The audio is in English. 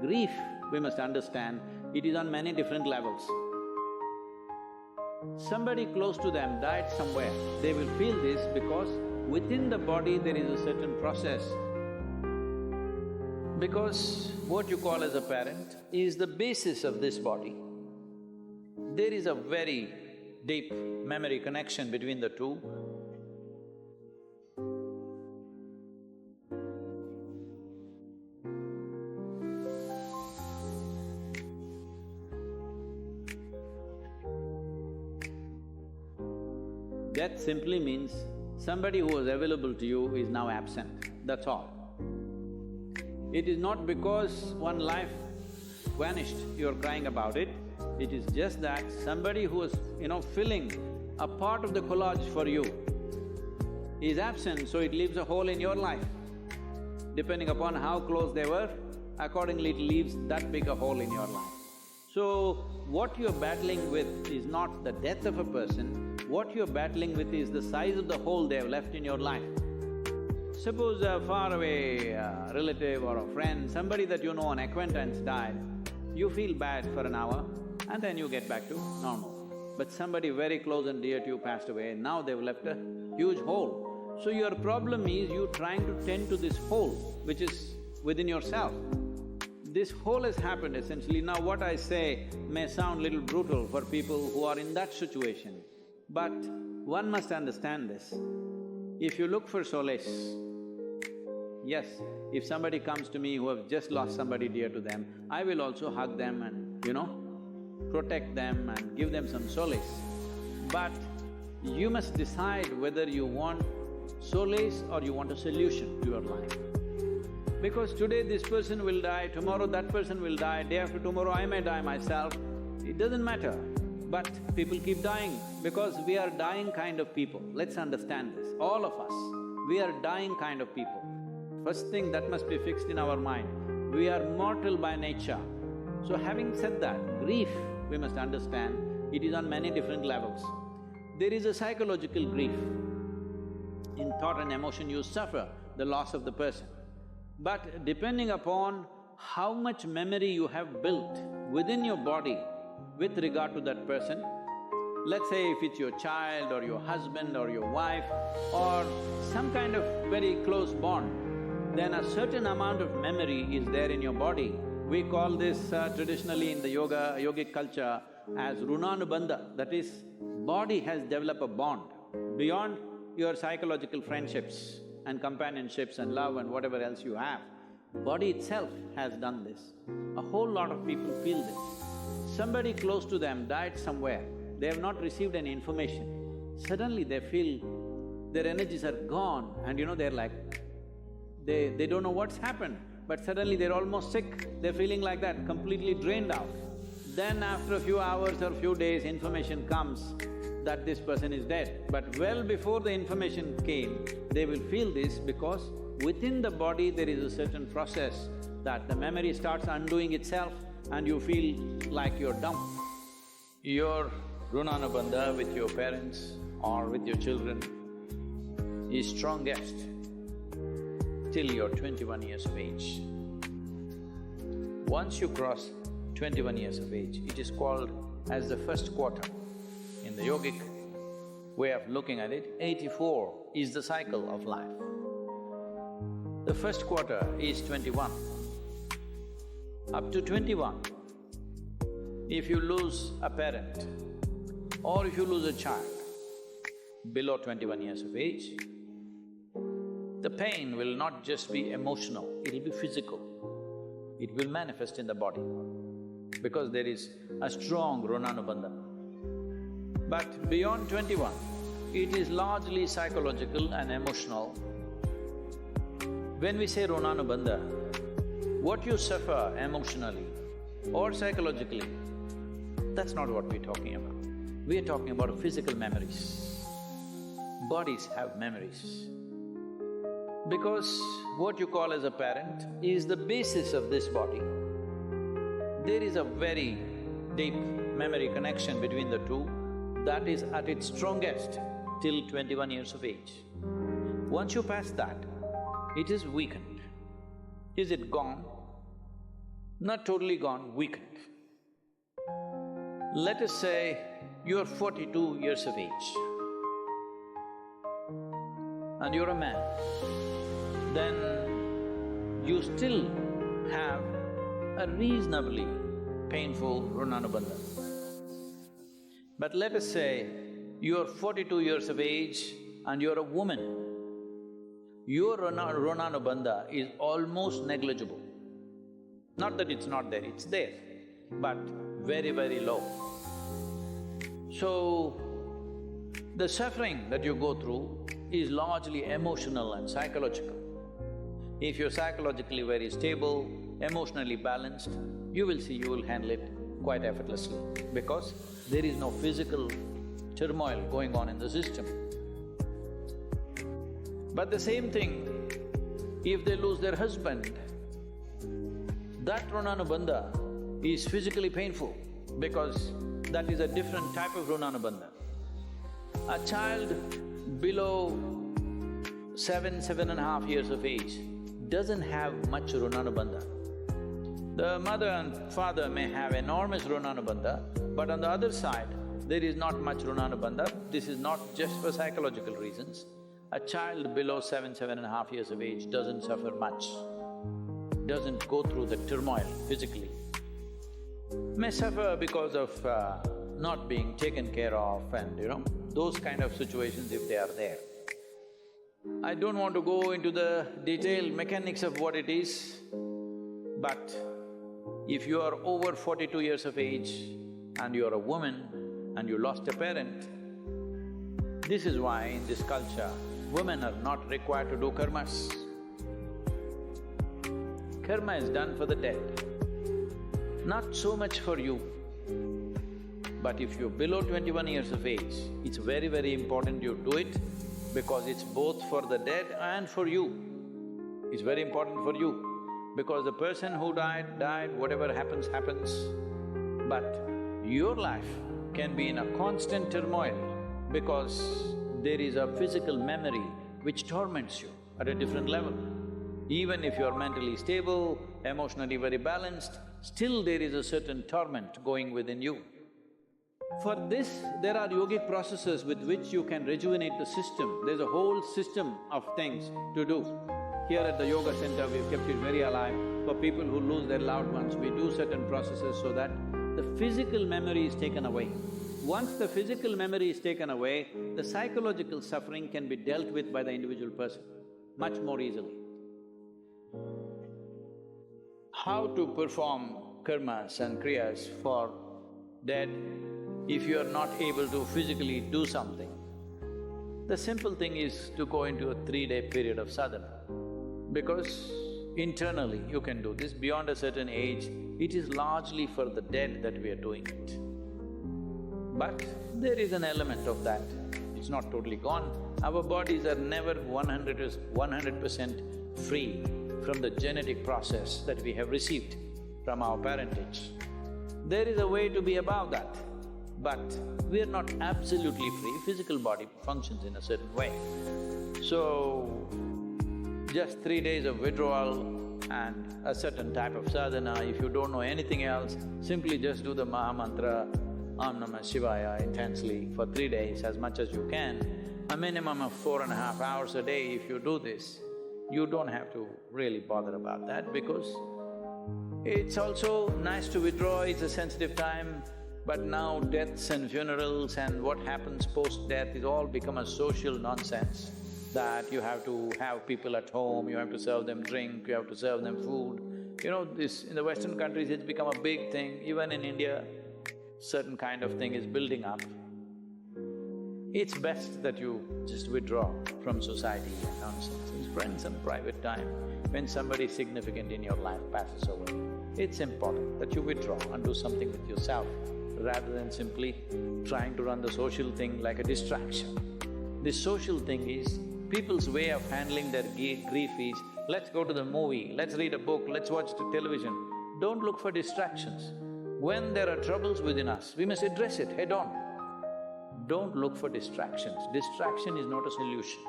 Grief, we must understand, it is on many different levels. Somebody close to them died somewhere, they will feel this because within the body there is a certain process. Because what you call as a parent is the basis of this body. There is a very deep memory connection between the two. Death simply means somebody who was available to you is now absent, that's all. It is not because one life vanished, you're crying about it. It is just that somebody who was, filling a part of the collage for you is absent, so it leaves a hole in your life. Depending upon how close they were, accordingly it leaves that big a hole in your life. So, what you're battling with is not the death of a person, what you're battling with is the size of the hole they have left in your life. Suppose a faraway relative or a friend, somebody that you know, an acquaintance died, you feel bad for an hour and then you get back to normal. But somebody very close and dear to you passed away, now they've left a huge hole. So your problem is you trying to tend to this hole which is within yourself. This hole has happened essentially. Now what I say may sound little brutal for people who are in that situation, but one must understand this. If you look for solace, yes, if somebody comes to me who have just lost somebody dear to them, I will also hug them and, protect them and give them some solace. But you must decide whether you want solace or you want a solution to your life. Because today this person will die, tomorrow that person will die, day after tomorrow I may die myself, it doesn't matter. But people keep dying because we are dying kind of people. Let's understand this, all of us, we are dying kind of people. First thing that must be fixed in our mind, we are mortal by nature. So having said that, grief, we must understand, it is on many different levels. There is a psychological grief. In thought and emotion you suffer the loss of the person. But depending upon how much memory you have built within your body with regard to that person, let's say if it's your child or your husband or your wife or some kind of very close bond, then a certain amount of memory is there in your body. We call this traditionally in the yogic culture as runanubandha, that is, body has developed a bond beyond your psychological friendships and companionships and love and whatever else you have. Body itself has done this. A whole lot of people feel this. Somebody close to them died somewhere, they have not received any information. Suddenly they feel their energies are gone and they're like… They don't know what's happened, but suddenly they're almost sick, they're feeling like that, completely drained out. Then after a few hours or few days, information comes that this person is dead. But well before the information came, they will feel this because within the body there is a certain process that the memory starts undoing itself and you feel like you're dumb. Your runanubandha with your parents or with your children is strongest till you're 21 years of age. Once you cross 21 years of age, it is called as the first quarter. In the yogic way of looking at it, 84 is the cycle of life. The first quarter is 21. Up to 21, if you lose a parent or if you lose a child below 21 years of age, the pain will not just be emotional, it'll be physical. It will manifest in the body because there is a strong runanubandha. But beyond 21, it is largely psychological and emotional. When we say runanubandha, what you suffer emotionally or psychologically, that's not what we're talking about. We're talking about physical memories. Bodies have memories. Because what you call as a parent is the basis of this body. There is a very deep memory connection between the two that is at its strongest till 21 years of age. Once you pass that, it is weakened. Is it gone? not totally gone, weakened. Let us say you're 42 years of age and you're a man, then you still have a reasonably painful Runanubandha. But let us say you're 42 years of age and you're a woman, your Runanubandha is almost negligible. Not that it's not there, it's there, but very, very low. So, the suffering that you go through is largely emotional and psychological. If you're psychologically very stable, emotionally balanced, you will see you will handle it quite effortlessly because there is no physical turmoil going on in the system. But the same thing, if they lose their husband, that Runanubandha is physically painful because that is a different type of Runanubandha. A child below 7.5 years of age doesn't have much Runanubandha. The mother and father may have enormous Runanubandha, but on the other side, there is not much Runanubandha. This is not just for psychological reasons. A child below 7.5 years of age doesn't suffer much, doesn't go through the turmoil physically. May suffer because of not being taken care of and those kind of situations if they are there. I don't want to go into the detailed mechanics of what it is, but if you are over 42 years of age and you are a woman and you lost a parent, this is why in this culture, women are not required to do karmas. Karma is done for the dead, not so much for you. But if you're below 21 years of age, it's very, very important you do it because it's both for the dead and for you. It's very important for you because the person who died, whatever happens, happens. But your life can be in a constant turmoil because there is a physical memory which torments you at a different level. Even if you're mentally stable, emotionally very balanced, still there is a certain torment going within you. For this, there are yogic processes with which you can rejuvenate the system. There's a whole system of things to do. Here at the yoga center, we've kept it very alive. For people who lose their loved ones, we do certain processes so that the physical memory is taken away. Once the physical memory is taken away, the psychological suffering can be dealt with by the individual person much more easily. How to perform karmas and kriyas for dead if you are not able to physically do something? The simple thing is to go into a 3-day period of sadhana. Because internally you can do this, beyond a certain age, it is largely for the dead that we are doing it. But there is an element of that, it's not totally gone. Our bodies are never 100% free from the genetic process that we have received from our parentage. There is a way to be above that, but we are not absolutely free. Physical body functions in a certain way. So, just 3 days of withdrawal and a certain type of sadhana, if you don't know anything else, simply just do the Maha Mantra, Om Namah Shivaya intensely for 3 days as much as you can. A minimum of 4.5 hours a day if you do this, you don't have to really bother about that because it's also nice to withdraw, it's a sensitive time, but now deaths and funerals and what happens post-death is all become a social nonsense. That you have to have people at home, you have to serve them drink, you have to serve them food. This… in the Western countries it's become a big thing, even in India, certain kind of thing is building up. It's best that you just withdraw from society and nonsense and spend some private time. When somebody significant in your life passes away, it's important that you withdraw and do something with yourself rather than simply trying to run the social thing like a distraction. This social thing is, people's way of handling their grief is, let's go to the movie, let's read a book, let's watch the television. Don't look for distractions. When there are troubles within us, we must address it head on. Don't look for distractions. Distraction is not a solution.